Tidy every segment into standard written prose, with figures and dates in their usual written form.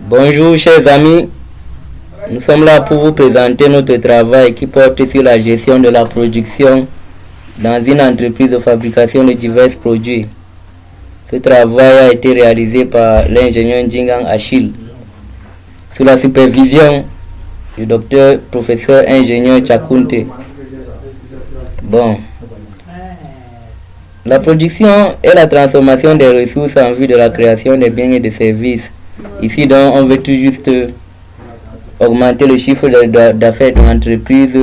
Bonjour chers amis, nous sommes là pour vous présenter notre travail qui porte sur la gestion de la production dans une entreprise de fabrication de divers produits. Ce travail a été réalisé par l'ingénieur Ndingang Achille sous la supervision du docteur professeur ingénieur Chakunte. Bon. La production est la transformation des ressources en vue de la création des biens et des services. Ici donc on veut tout juste augmenter le chiffre d'affaires de l'entreprise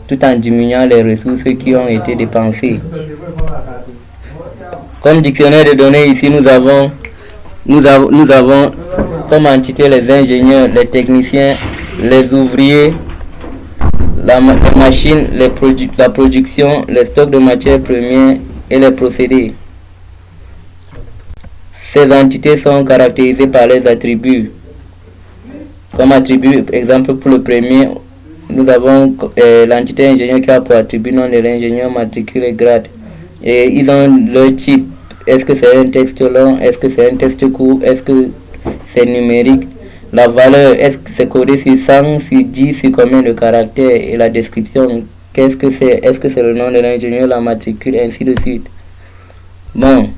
tout en diminuant les ressources qui ont été dépensées. Comme dictionnaire de données ici nous avons comme entité les ingénieurs, les techniciens, les ouvriers, la machine, la production, les stocks de matières premières et les procédés. Ces entités sont caractérisées par les attributs. Comme attribut, exemple pour le premier, nous avons l'entité ingénieur qui a pour attribut nom de l'ingénieur, matricule et grade. Et ils ont leur type. Est-ce que c'est un texte long? Est-ce que c'est un texte court? Est-ce que c'est numérique? La valeur, est-ce que c'est codé sur 100, sur 10, sur combien de caractères? Et la description, qu'est-ce que c'est? Est-ce que c'est le nom de l'ingénieur, la matricule, ainsi de suite? Bon.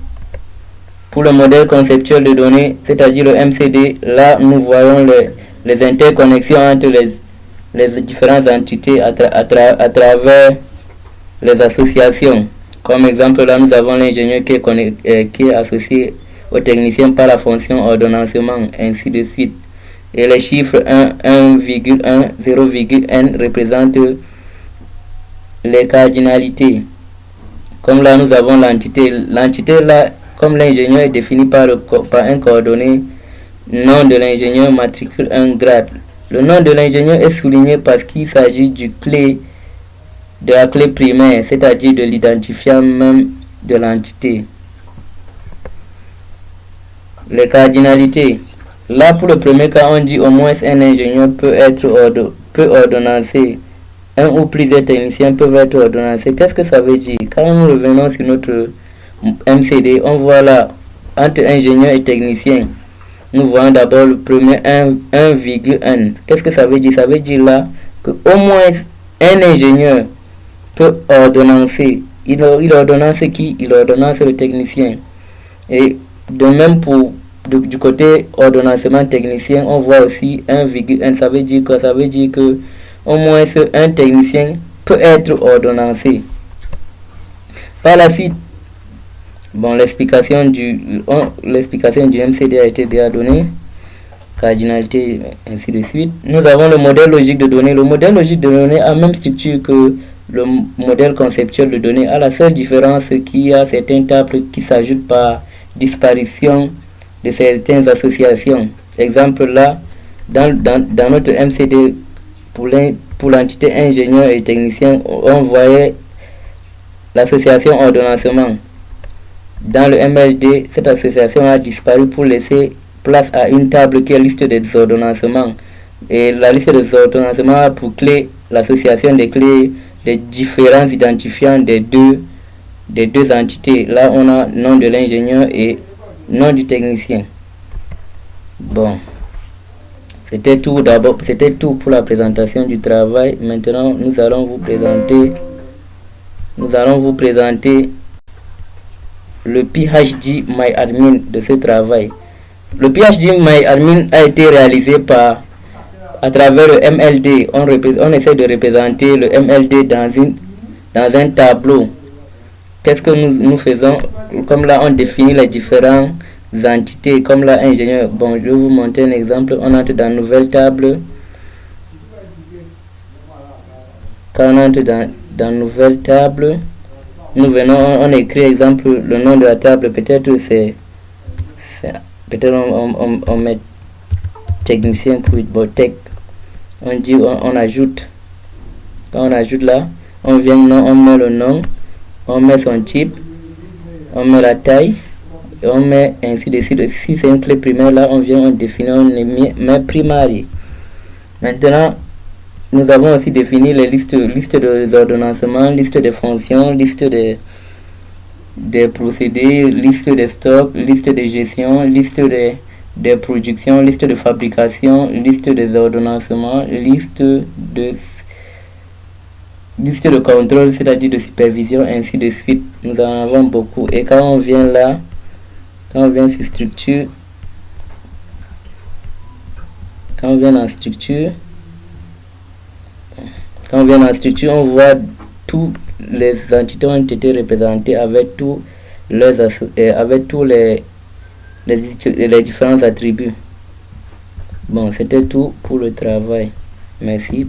Pour le modèle conceptuel de données, c'est-à-dire le MCD, là nous voyons les interconnexions entre les différentes entités à travers les associations. Comme exemple, là nous avons l'ingénieur qui est associé au technicien par la fonction ordonnancement, ainsi de suite. Et les chiffres 1, 1,1, 0,n représentent les cardinalités. Comme là nous avons l'entité. L'entité là, comme l'ingénieur est défini par un coordonné, nom de l'ingénieur, matricule 1, grade. Le nom de l'ingénieur est souligné parce qu'il s'agit de la clé primaire, c'est-à-dire de l'identifiant même de l'entité. Les cardinalités. Là, pour le premier cas, on dit au moins un ingénieur peut ordonnancer. Un ou plusieurs techniciens peuvent être ordonnancés. Qu'est-ce que ça veut dire? Quand nous revenons sur notre MCD, on voit là, entre ingénieur et technicien, nous voyons d'abord le premier 1,1. Qu'est-ce que ça veut dire? Ça veut dire là qu'au moins un ingénieur peut ordonnancer. Il ordonnance qui? Il ordonnance le technicien. Et de même du côté ordonnancement technicien, on voit aussi 1,1. Ça veut dire quoi? Ça veut dire que au moins un technicien peut être ordonnancé. Par la suite, bon, l'explication du MCD a été déjà donnée, cardinalité, ainsi de suite. Nous avons le modèle logique de données. Le modèle logique de données a la même structure que le modèle conceptuel de données, à la seule différence qu'il y a certains tables qui s'ajoutent par disparition de certaines associations. Exemple là, dans notre MCD, pour l'entité ingénieur et technicien, on voyait l'association ordonnancement. Dans le MLD, cette association a disparu pour laisser place à une table qui est liste des ordonnancements. Et la liste des ordonnancements a pour clé l'association des clés des différents identifiants des deux entités. Là, on a nom de l'ingénieur et nom du technicien. Bon. C'était tout pour la présentation du travail. Maintenant, nous allons vous présenter le PhD MyAdmin de ce travail. Le PhD MyAdmin a été réalisé à travers le MLD. On essaie de représenter le MLD dans un tableau. Qu'est-ce que nous faisons? Comme là, on définit les différentes entités. Comme là, ingénieur. Bon, je vais vous montrer un exemple. On entre dans une nouvelle table. Quand on entre dans une nouvelle table, nous venons, on écrit exemple le nom de la table. Peut-être on met technicien pour tech. On dit on ajoute. Quand on ajoute là, on met le nom, on met son type, on met la taille, et on met ainsi de suite. Si c'est une clé primaire là, on définit, on met primary. Maintenant, nous avons aussi défini les listes de ordonnancements, liste des fonctions, liste des procédés, liste des stocks, liste de gestion, liste des productions, liste de fabrication, liste des ordonnancements, liste de contrôle, c'est-à-dire de supervision, ainsi de suite. Nous en avons beaucoup. Et quand on vient là, quand on vient sur structure, quand on vient dans structure, on voit tous les entités ont été représentées avec tous les différents attributs. Bon, c'était tout pour le travail. Merci.